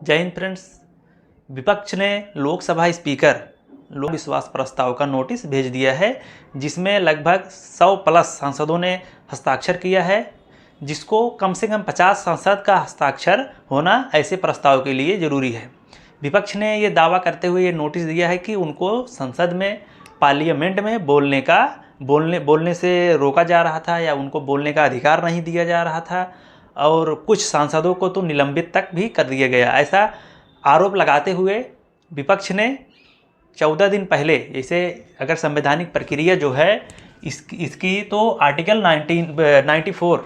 जय हिंद फ्रेंड्स। विपक्ष ने लोकसभा स्पीकर लोक विश्वास प्रस्ताव का नोटिस भेज दिया है, जिसमें लगभग 100 प्लस सांसदों ने हस्ताक्षर किया है, जिसको कम से कम 50 सांसद का हस्ताक्षर होना ऐसे प्रस्ताव के लिए ज़रूरी है। विपक्ष ने ये दावा करते हुए ये नोटिस दिया है कि उनको संसद में, पार्लियामेंट में बोलने से रोका जा रहा था या उनको बोलने का अधिकार नहीं दिया जा रहा था, और कुछ सांसदों को तो निलंबित तक भी कर दिया गया। ऐसा आरोप लगाते हुए विपक्ष ने 14 दिन पहले, जैसे अगर संवैधानिक प्रक्रिया जो है इसकी तो आर्टिकल 94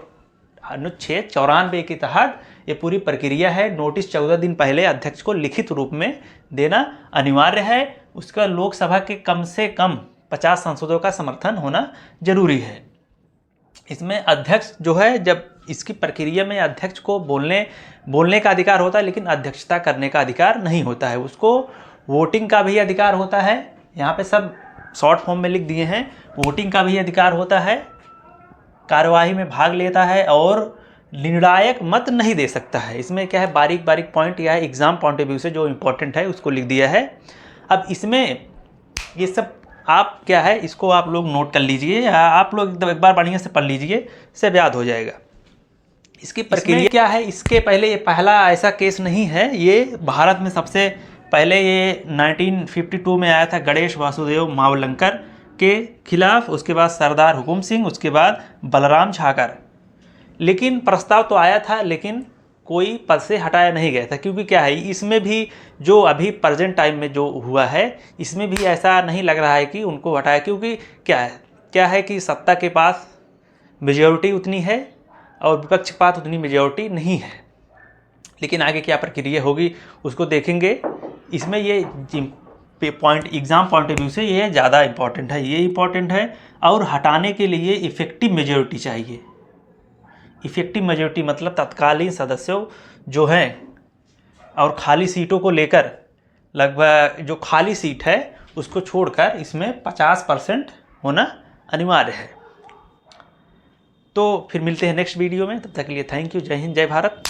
अनुच्छेद 94 के तहत ये पूरी प्रक्रिया है। नोटिस 14 दिन पहले अध्यक्ष को लिखित रूप में देना अनिवार्य है। उसका लोकसभा के कम से कम 50 सांसदों का समर्थन होना जरूरी है। इसमें अध्यक्ष जो है, जब इसकी प्रक्रिया में अध्यक्ष को बोलने का अधिकार होता है, लेकिन अध्यक्षता करने का अधिकार नहीं होता है। उसको वोटिंग का भी अधिकार होता है, यहाँ पे सब शॉर्ट फॉर्म में लिख दिए हैं। वोटिंग का भी अधिकार होता है, कार्यवाही में भाग लेता है और निर्णायक मत नहीं दे सकता है। इसमें क्या है, बारीक बारीक पॉइंट या एग्जाम पॉइंट ऑफ व्यू से जो इम्पोर्टेंट है उसको लिख दिया है। अब इसमें ये सब आप क्या है, इसको आप लोग नोट कर लीजिए या आप लोग एक बार बढ़िया से पढ़ लीजिए, सब याद हो जाएगा। इसकी प्रक्रिया क्या है, इसके पहले ये पहला ऐसा केस नहीं है। ये भारत में सबसे पहले ये 1952 में आया था गणेश वासुदेव मावलंकर के खिलाफ, उसके बाद सरदार हुकुम सिंह, उसके बाद बलराम झाकर। लेकिन प्रस्ताव तो आया था, लेकिन कोई पद से हटाया नहीं गया था। क्योंकि क्या है, इसमें भी जो अभी प्रेजेंट टाइम में जो हुआ है, इसमें भी ऐसा नहीं लग रहा है कि उनको हटाया। क्योंकि क्या है कि सत्ता के पास मेजॉरिटी उतनी है और विपक्ष के पास उतनी मेजॉरिटी नहीं है। लेकिन आगे क्या प्रक्रिया होगी उसको देखेंगे। इसमें ये point exam point of view से ये ज़्यादा इम्पॉर्टेंट है, ये इम्पॉर्टेंट है। और हटाने के लिए इफ़ेक्टिव मेजॉरिटी चाहिए। इफ़ेक्टिव मेजॉरिटी मतलब तत्कालीन सदस्यों जो हैं और खाली सीटों को लेकर, लगभग जो खाली सीट है उसको छोड़कर इसमें 50% होना अनिवार्य है। तो फिर मिलते हैं नेक्स्ट वीडियो में। तब तक के लिए थैंक यू। जय हिंद, जय भारत।